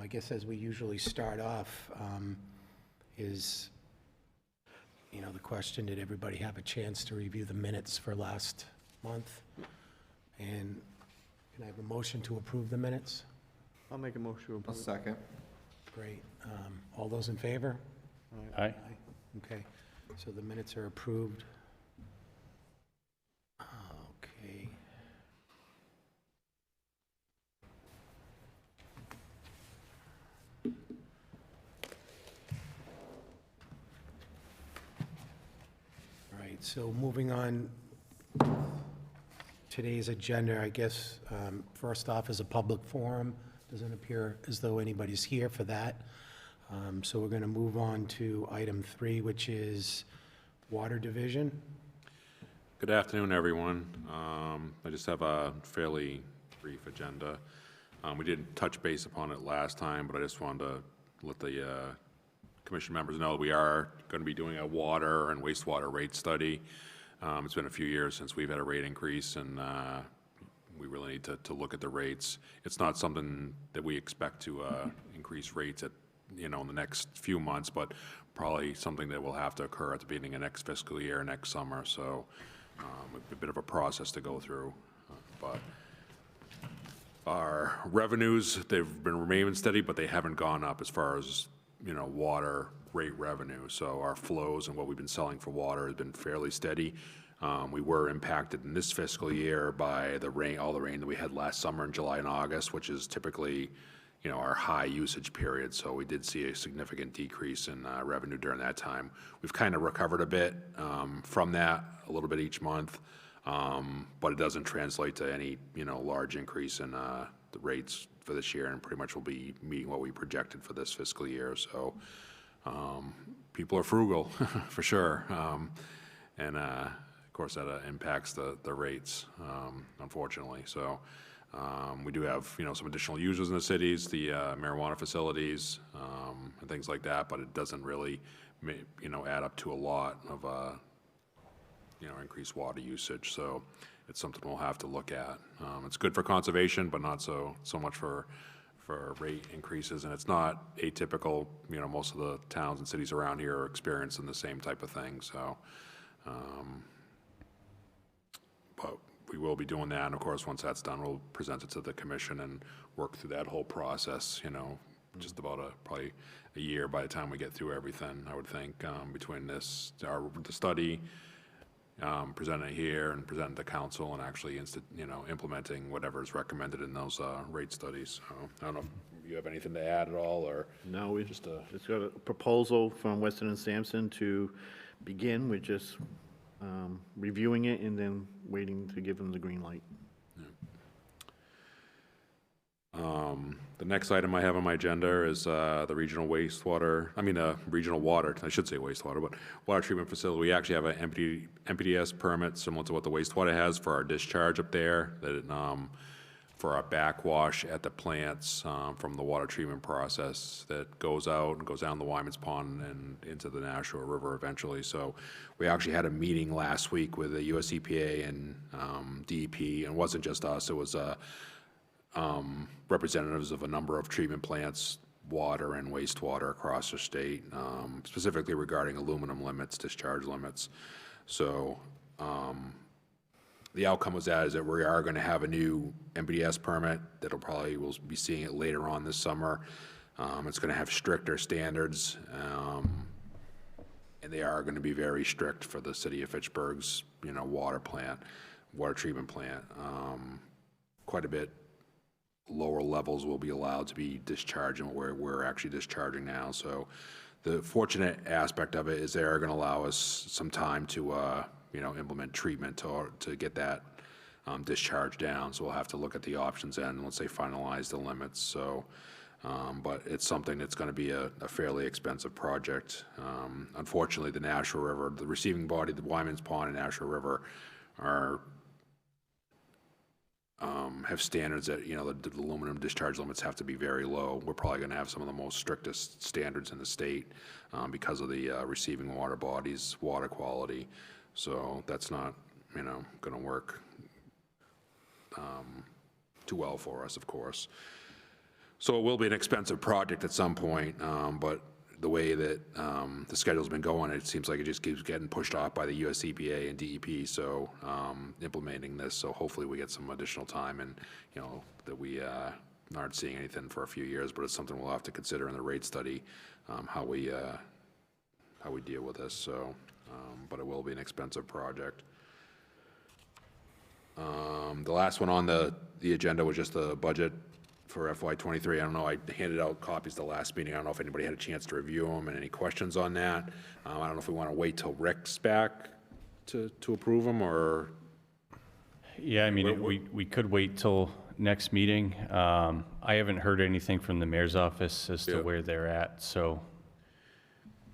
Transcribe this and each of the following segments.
I guess as we usually start off, is, the question, did everybody have a chance to review the minutes for last month? And can I have a motion to approve the minutes? I'll make a motion to A approve. second. Great. All those in favor? Aye. Okay, so the minutes are approved. Okay. All right, so moving on, today's agenda, I guess, first off is a public forum. Doesn't appear as though anybody's here for that. So we're going to move on to item 3, which is Water Division. Good afternoon, everyone. I just have a fairly brief agenda. We didn't touch base upon it last time, but I just wanted to let the commission members know we are going to be doing a water and wastewater rate study. It's been a few years since we've had a rate increase, and we really need to look at the rates. It's not something that we expect to increase rates at, in the next few months, but probably something that will have to occur at the beginning of next fiscal year, next summer. So a bit of a process to go through. But our revenues, they've been remaining steady, but they haven't gone up as far as, water rate revenue. So our flows and what we've been selling for water has been fairly steady. We were impacted in this fiscal year by the rain, all the rain that we had last summer in July and August, which is typically, our high usage period. So we did see a significant decrease in revenue during that time. We've kind of recovered a bit from that, a little bit each month, but it doesn't translate to any, large increase in the rates for this year, and pretty much will be meeting what we projected for this fiscal year. So people are frugal for sure. And of course that impacts the rates, unfortunately. So we do have, some additional users in the cities, the marijuana facilities, and things like that, but it doesn't really, add up to a lot of, increased water usage. So it's something we'll have to look at. It's good for conservation, but not so much for rate increases. And it's not atypical. Most of the towns and cities around here are experiencing the same type of thing. So, but we will be doing that. And of course, once that's done, we'll present it to the commission and work through that whole process, just about probably a year by the time we get through everything, I would think, between the study, presenting it here and presenting to council, and actually implementing whatever's recommended in those rate studies. So I don't know if you have anything to add at all, or No, we just got a proposal from Weston and Sampson to begin with just reviewing it and then waiting to give them the green light. The next item I have on my agenda is the regional water, I should say wastewater, but water treatment facility. We actually have an MPDS permit similar to what the wastewater has for our discharge up there, that for our backwash at the plants from the water treatment process that goes out and goes down the Wyman's Pond and into the Nashua River eventually. So we actually had a meeting last week with the US EPA and DEP, and it wasn't just us, it was representatives of a number of treatment plants, water and wastewater across the state, specifically regarding aluminum limits, discharge limits. So the outcome was that we are going to have a new MPDS permit that'll probably, we'll be seeing it later on this summer. It's going to have stricter standards, and they are going to be very strict for the city of Fitchburg's, water treatment plant. Quite a bit lower levels will be allowed to be discharging where we're actually discharging now. So the fortunate aspect of it is they are going to allow us some time to implement treatment to get that discharge down. So we'll have to look at the options and once they finalize the limits. So, but it's something that's going to be a fairly expensive project. Unfortunately, the Nashua River, the receiving body, the Wyman's Pond and Nashua River have standards that, the aluminum discharge limits have to be very low. We're probably going to have some of the most strictest standards in the state because of the receiving water bodies, water quality. So that's not, going to work too well for us, of course. So it will be an expensive project at some point, but the way that the schedule's been going, it seems like it just keeps getting pushed off by the US EPA and DEP, so implementing this, so hopefully we get some additional time and, you know, that we aren't seeing anything for a few years, but it's something we'll have to consider in the rate study, how we deal with this, so, but it will be an expensive project. The last one on the agenda was just the budget for FY23. I don't know, I handed out copies the last meeting. I don't know if anybody had a chance to review them and any questions on that. I don't know if we want to wait till Rick's back to approve them, or? Yeah, I mean, we could wait till next meeting. I haven't heard anything from the mayor's office as to Yep. where they're at, so,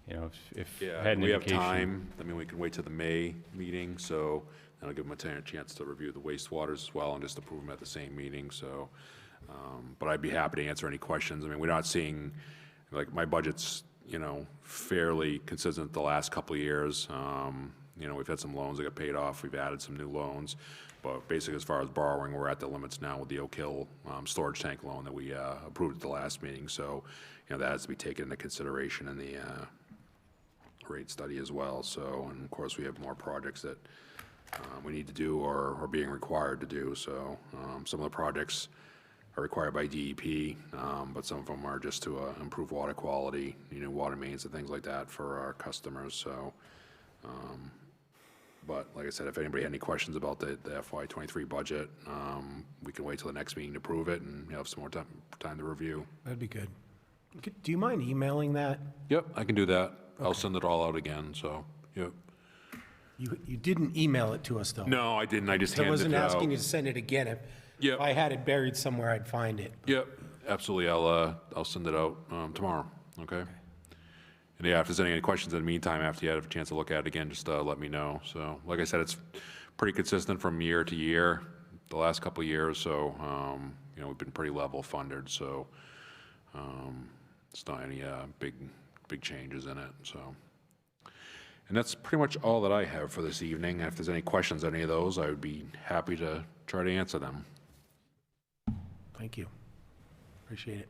you know, if Yeah, had an we have indication. time. I mean, we can wait till the May meeting, so that'll give them a chance to review the wastewaters as well and just approve them at the same meeting, so. But I'd be happy to answer any questions. I mean, we're not seeing, like, my budget's, you know, fairly consistent the last couple of years. You know, we've had some loans that got paid off. We've added some new loans. But basically, as far as borrowing, we're at the limits now with the Oak Hill storage tank loan that we approved at the last meeting. So, you know, that has to be taken into consideration in the rate study as well. So, and of course, we have more projects that we need to do or are being required to do. So some of the projects are required by DEP, but some of them are just to improve water quality, you know, water mains and things like that for our customers. So, but like I said, if anybody had any questions about the FY23 budget, we can wait till the next meeting to approve it and have some more time to review. That'd be good. Do you mind emailing that? Yep, I can do that. I'll send it all out again, so, yep. You didn't email it to us, though. No, I didn't, I just So I handed wasn't it out. asking you to send it again. If Yep. I had it buried somewhere, I'd find it. Yep, absolutely, I'll send it out tomorrow, okay? And yeah, if there's any questions in the meantime, after you have a chance to look at it again, just let me know. So, like I said, it's pretty consistent from year to year, the last couple of years, so, you know, we've been pretty level funded, so it's not any big changes in it, so. And that's pretty much all that I have for this evening. If there's any questions on any of those, I would be happy to try to answer them. Thank you. Appreciate it.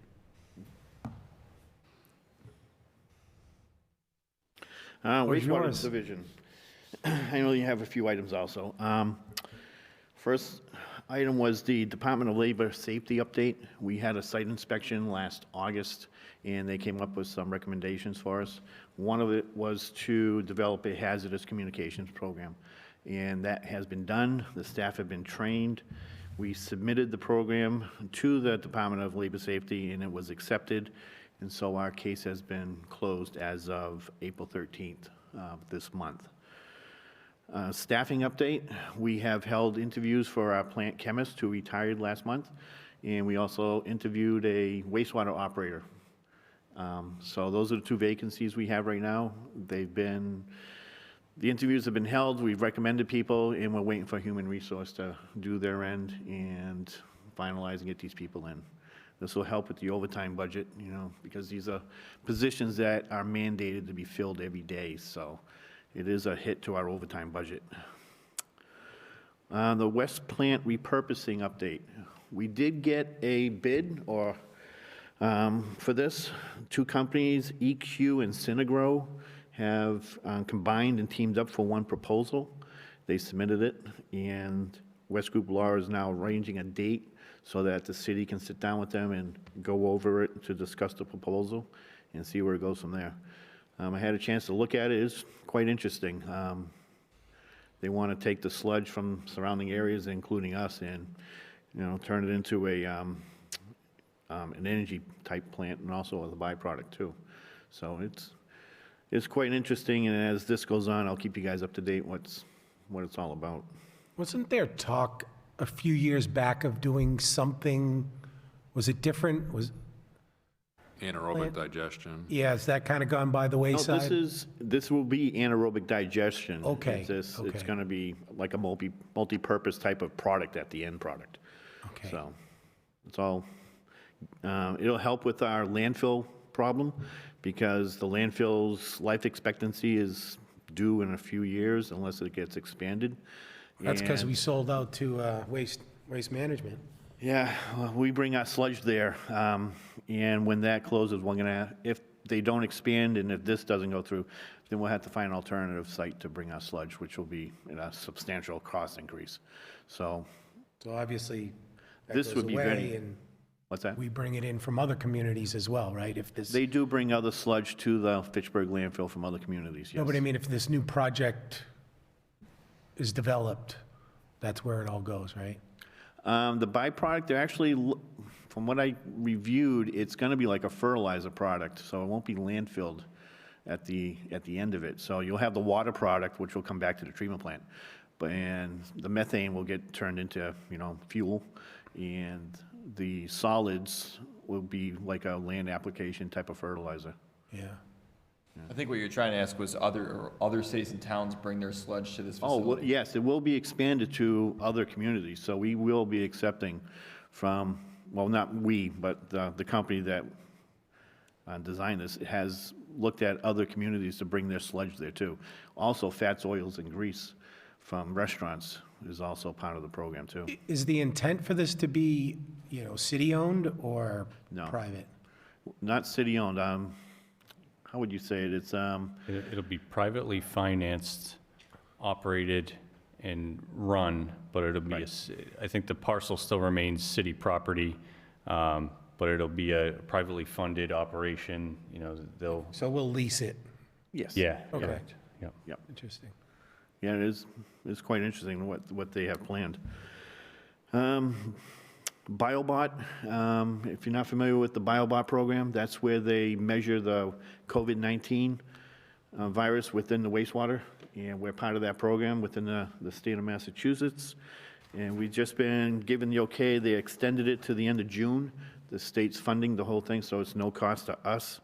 Where's Wastewater yours? division. I know you have a few items also. First item was the Department of Labor safety update. We had a site inspection last August, and they came up with some recommendations for us. One of it was to develop a hazardous communications program, and that has been done. The staff have been trained. We submitted the program to the Department of Labor Safety, and it was accepted, and so our case has been closed as of April 13th this month. Staffing update, we have held interviews for our plant chemist who retired last month, and we also interviewed a wastewater operator. So those are the two vacancies we have right now. The interviews have been held, we've recommended people, and we're waiting for human resource to do their end and finalize and get these people in. This will help with the overtime budget, you know, because these are positions that are mandated to be filled every day, so it is a hit to our overtime budget. The West Plant repurposing update. We did get a bid for this. Two companies, EQ and Synagro, have combined and teamed up for one proposal. They submitted it, and West Group Law is now arranging a date so that the city can sit down with them and go over it to discuss the proposal and see where it goes from there. I had a chance to look at it. It's quite interesting. They want to take the sludge from surrounding areas, including us, and, you know, turn it into an energy type plant, and also as a byproduct too. So it's quite interesting, and as this goes on, I'll keep you guys up to date what it's all about. Wasn't there talk a few years back of doing something? Was it different? Anaerobic digestion. Yeah, has that kind of gone by the No, wayside? this will be anaerobic digestion. Okay, It's okay. going to be like a multi-purpose type of product at the end product. Okay. So it's all, it'll help with our landfill problem, because the landfill's life expectancy is due in a few years unless it gets expanded. That's because And- we sold out to waste management. Yeah, well, we bring our sludge there, and when that closes, we're gonna, if they don't expand and if this doesn't go through, then we'll have to find an alternative site to bring our sludge, which will be a substantial cost increase. So, So obviously, that This goes would be away, very- and what's that? we bring it in from other communities as well, right? If this, They do bring other sludge to the Fitchburg landfill from other communities, no, yes. but I mean, if this new project is developed, that's where it all goes, right? The byproduct, they're actually, from what I reviewed, it's gonna be like a fertilizer product, so it won't be landfilled at the end of it. So you'll have the water product, which will come back to the treatment plant. And the methane will get turned into, fuel, and the solids will be like a land application type of fertilizer. Yeah. I think what you're trying to ask was other cities and towns bring their sludge to this Oh, well, facility. yes, it will be expanded to other communities, so we will be accepting from, well, not we, but the company that designed this has looked at other communities to bring their sludge there too. Also, fats, oils, and grease from restaurants is also part of the program too. Is the intent for this to be, city-owned or No. private? Not city-owned, how would you say it? It's, It'll be privately financed, operated, and run, but it'll be, I think the parcel still remains city property, but it'll be a privately funded operation, they'll, So we'll lease it. yes. yeah, Okay. correct, yeah. Yep. Interesting. Yeah, it's quite interesting what they have planned. BioBot, if you're not familiar with the BioBot program, that's where they measure the COVID-19 virus within the wastewater, and we're part of that program within the state of Massachusetts. And we've just been given the okay, they extended it to the end of June. The state's funding the whole thing, so it's no cost to us.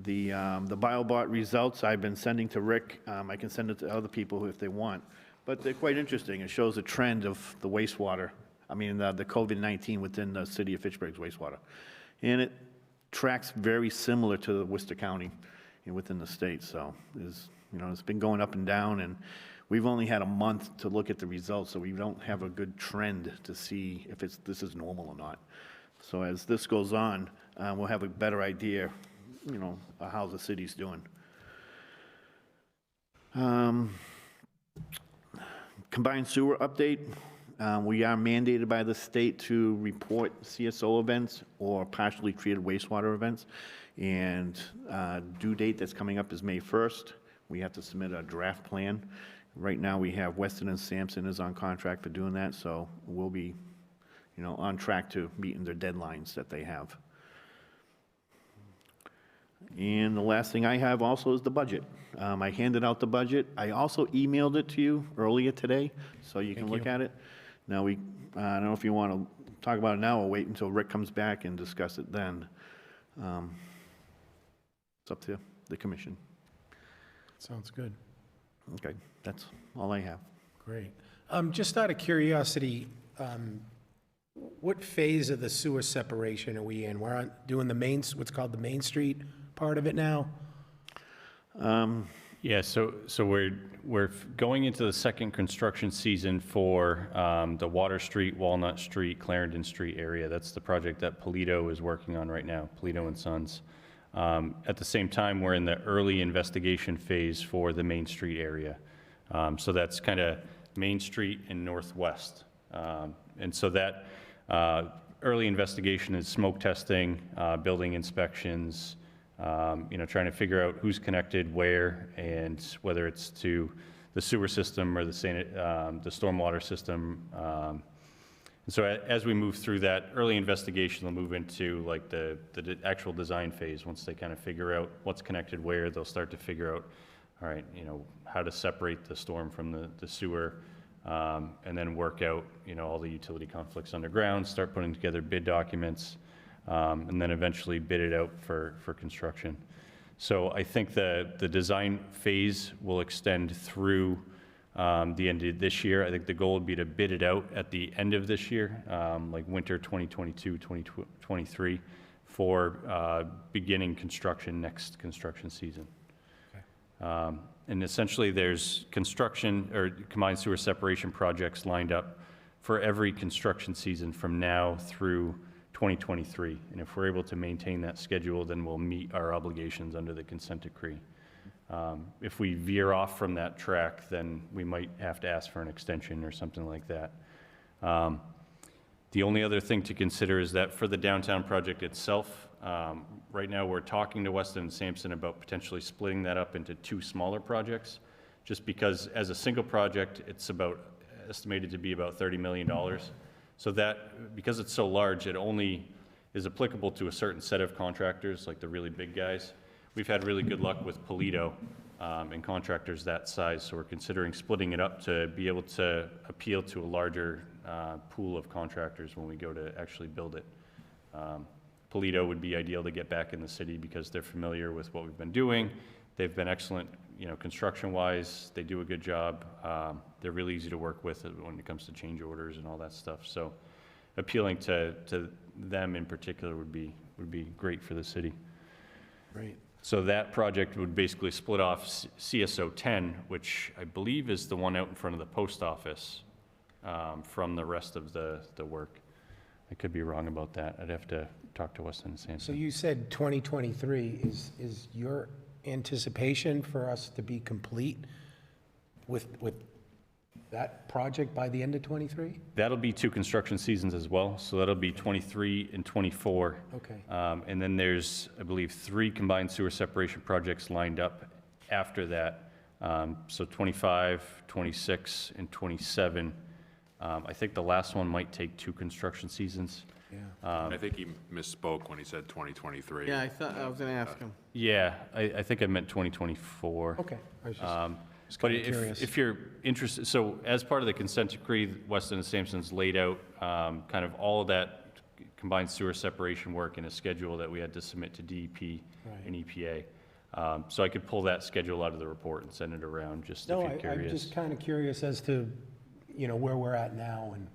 The BioBot results I've been sending to Rick. I can send it to other people if they want, but they're quite interesting. It shows a trend of the wastewater, the COVID-19 within the city of Fitchburg's wastewater. And it tracks very similar to the Worcester County and within the state, so it's been going up and down, and we've only had a month to look at the results, so we don't have a good trend to see if this is normal or not. So as this goes on, we'll have a better idea how the city's doing. Combined sewer update. We are mandated by the state to report CSO events or partially treated wastewater events. And due date that's coming up is May 1st. We have to submit a draft plan. Right now, we have Weston and Sampson is on contract for doing that, so we'll be, on track to meeting their deadlines that they have. And the last thing I have also is the budget. I handed out the budget. I also emailed it to you earlier today, so you can look at it. Now, I don't know if you want to talk about it now or wait until Rick comes back and discuss it then. It's up to the commission. Sounds good. Okay, that's all I have. Great. Just out of curiosity, what phase of the sewer separation are we in? We're doing what's called the Main Street part of it now? Yeah, so we're going into the second construction season for the Water Street, Walnut Street, Clarendon Street area. That's the project that Polito is working on right now, Polito and Sons. At the same time, we're in the early investigation phase for the Main Street area. So that's kind of Main Street and Northwest. And so that early investigation is smoke testing, building inspections, trying to figure out who's connected where and whether it's to the sewer system or the stormwater system. And so as we move through that early investigation, they'll move into like the actual design phase. Once they kind of figure out what's connected where, they'll start to figure out, all right, how to separate the storm from the sewer, and then work out, all the utility conflicts underground, start putting together bid documents, and then eventually bid it out for construction. So I think the design phase will extend through the end of this year. I think the goal would be to bid it out at the end of this year, like winter 2022, 2023, for beginning construction next construction season. Okay. And essentially there's construction or combined sewer separation projects lined up for every construction season from now through 2023. And if we're able to maintain that schedule, then we'll meet our obligations under the consent decree. If we veer off from that track, then we might have to ask for an extension or something like that. The only other thing to consider is that for the downtown project itself, right now we're talking to Weston and Sampson about potentially splitting that up into 2 smaller projects, just because as a single project, it's estimated to be about $30 million. So that, because it's so large, it only is applicable to a certain set of contractors, like the really big guys. We've had really good luck with Polito and contractors that size, so we're considering splitting it up to be able to appeal to a larger pool of contractors when we go to actually build it. Polito would be ideal to get back in the city because they're familiar with what we've been doing. They've been excellent, construction-wise. They do a good job. They're really easy to work with when it comes to change orders and all that stuff. So appealing to them in particular would be great for the city. Great. So that project would basically split off CSO 10, which I believe is the one out in front of the post office, from the rest of the work. I could be wrong about that. I'd have to talk to Weston and Sampson. So you said 2023, is your anticipation for us to be complete with that project by the end of 23? That'll be 2 construction seasons as well, so that'll be 23 and 24. Okay. And then there's, I believe, 3 combined sewer separation projects lined up after that. So 25, 26, and 27. I think the last one might take 2 construction seasons. Yeah. I think he misspoke when he said 2023. Yeah, I thought, I was gonna ask him. Yeah, I think I meant 2024. Okay. I was just But kinda curious. if you're interested, so as part of the consent decree, Weston and Sampson's laid out kind of all of that combined sewer separation work in a schedule that we had to submit to DEP and EPA. So I could pull that schedule out of the report and send it around, just if No, you're I'm curious. just kind of curious as to, where we're at now and,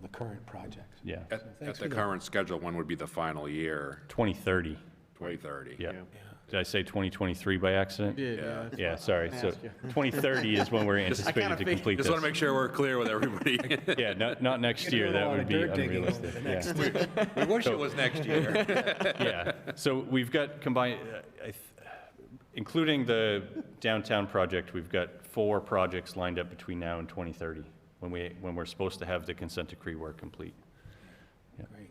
the current project. Yeah, At Thanks the for that. current schedule, when would be the final year? 2030, 2030? yeah. Yeah. Did I say 2023 by accident? Yeah. Yeah, sorry, so ask you. 2030 is when we're anticipating to figured- complete Just want to this. make sure we're clear with everybody. Yeah, not next year, Gonna do a that lot would of be dirt digging over unrealistic, the yeah. next- We wish it was next year. Yeah, so we've got combined, including the downtown project, we've got 4 projects lined up between now and 2030, when we're supposed to have the consent decree work complete. Great.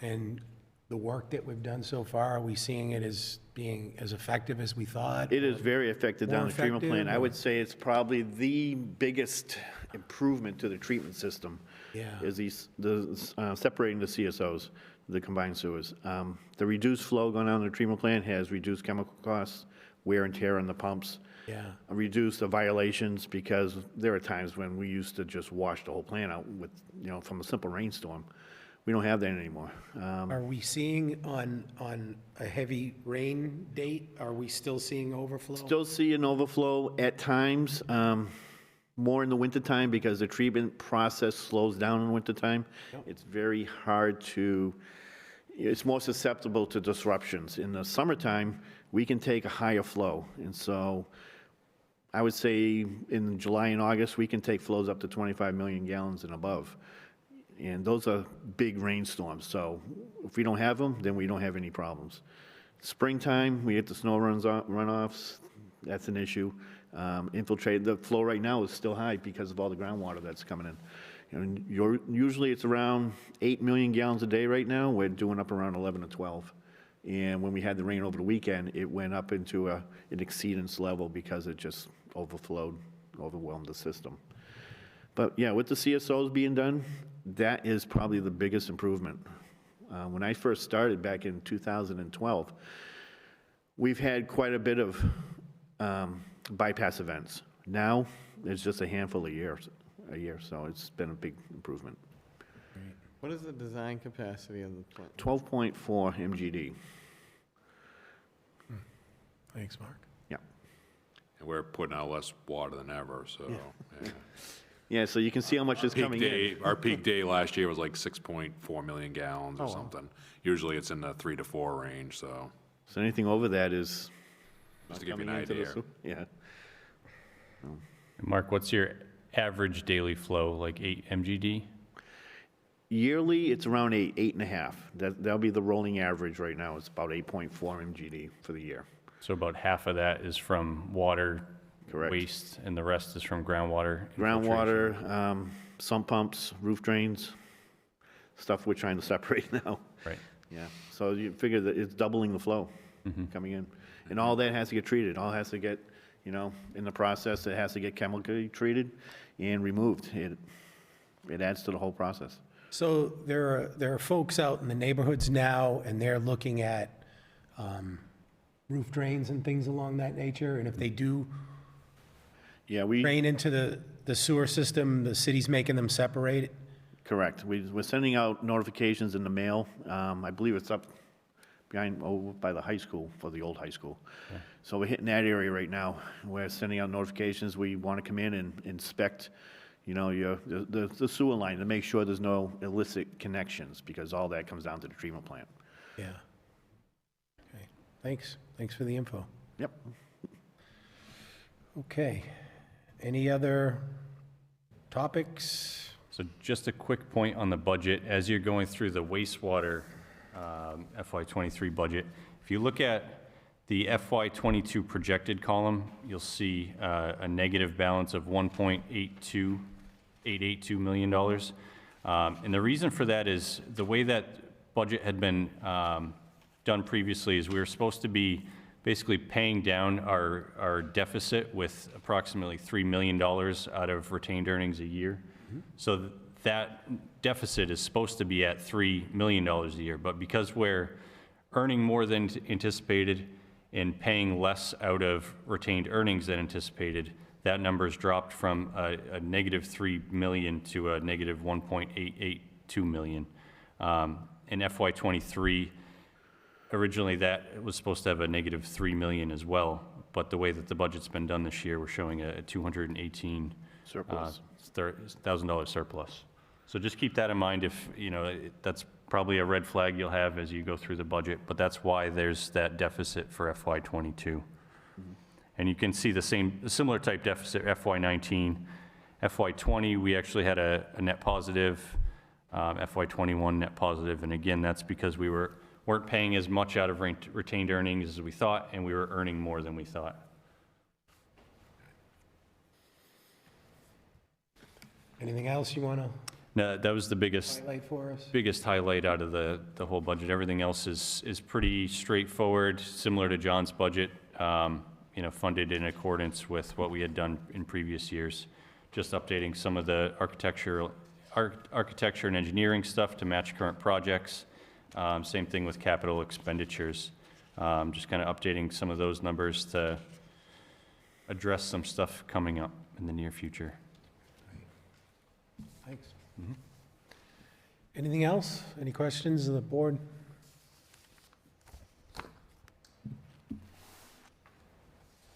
And the work that we've done so far, are we seeing it as being as effective as we thought? It is very effective down More the treatment plant. effective, I or- would say it's probably the biggest improvement to the treatment system. Yeah. Is separating the CSOs, the combined sewers. The reduced flow going on in the treatment plant has reduced chemical costs, wear and tear on the pumps. Yeah. Reduce the violations, because there are times when we used to just wash the whole plant out with, from a simple rainstorm. We don't have that anymore. Are we seeing on a heavy rain date, are we still seeing overflow? Still see an overflow at times, more in the wintertime because the treatment process slows down in wintertime. It's very hard it's more susceptible to disruptions. In the summertime, we can take a higher flow. And so I would say in July and August, we can take flows up to 25 million gallons and above. And those are big rainstorms. So if we don't have them, then we don't have any problems. Springtime, we get the snow runoffs. That's an issue. The flow right now is still high because of all the groundwater that's coming in. Usually it's around 8 million gallons a day right now. We're doing up around 11 to 12. And when we had the rain over the weekend, it went up into an exceedance level because it just overwhelmed the system. But yeah, with the CSOs being done, that is probably the biggest improvement. When I first started back in 2012, we've had quite a bit of bypass events. Now, it's just a handful a year, so it's been a big improvement. What is the design capacity of the plant? 12.4 MGD. Thanks, Mark. Yeah. And we're putting out less water than ever, so. Yeah. Yeah, so you can see how much is coming in. Our peak day last year was like 6.4 million gallons or something. Usually it's in the 3 to 4 range, so So anything over that is just to give you an coming into the idea. Yeah. Mark, what's your average daily flow, like 8 MGD? Yearly, it's around 8.5. That'll be the rolling average right now. It's about 8.4 MGD for the year. So about half of that is from water, Correct. waste, and the rest is from groundwater? infiltration. Groundwater, sump pumps, roof drains, stuff we're trying to separate now. Right. Yeah, so you figure that it's doubling the flow coming in. And all that has to get treated, all has to get, in the process, it has to get chemically treated and removed. It adds to the whole process. So there are folks out in the neighborhoods now, and they're looking at roof drains and things along that nature, and if they do Yeah, drain into the sewer system, the city's making them separate it? correct. We're sending out notifications in the mail. I believe it's up over by the high school, for the old high school. So we're hitting that area right now. We're sending out notifications. We want to come in and inspect, the sewer line to make sure there's no illicit connections, because all that comes down to the treatment plant. Yeah. Okay, thanks. Thanks for the info. Yep. Okay. Any other topics? So just a quick point on the budget. As you're going through the wastewater FY23 budget, if you look at the FY22 projected column, you'll see a negative balance of $1.882 million. And the reason for that is the way that budget had been done previously is we were supposed to be basically paying down our deficit with approximately $3 million out of retained earnings a year. So that deficit is supposed to be at $3 million a year, but because we're earning more than anticipated and paying less out of retained earnings than anticipated, that number's dropped from a negative $3 million to a negative $1.882 million. In FY23, originally that was supposed to have a negative $3 million as well, but the way that the budget's been done this year, we're showing a $218,000 Surplus. surplus. So just keep that in mind if, that's probably a red flag you'll have as you go through the budget, but that's why there's that deficit for FY22. And you can see a similar type deficit FY19. FY20, we actually had a net positive, FY21 net positive, and again, that's because we weren't paying as much out of retained earnings as we thought, and we were earning more than we thought. Anything else you want to No, that was the biggest highlight for us? highlight out of the whole budget. Everything else is pretty straightforward, similar to John's budget, funded in accordance with what we had done in previous years. Just updating some of the architecture and engineering stuff to match current projects. Same thing with capital expenditures. Just kind of updating some of those numbers to address some stuff coming up in the near future. Thanks. Anything else? Any questions of the board?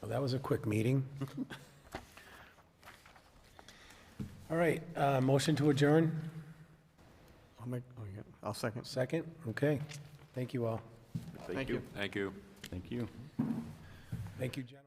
Well, that was a quick meeting. All right, motion to adjourn? I'll second. Second? Okay. Thank you all. Thank you. Thank you. Thank you. Thank you, gentlemen.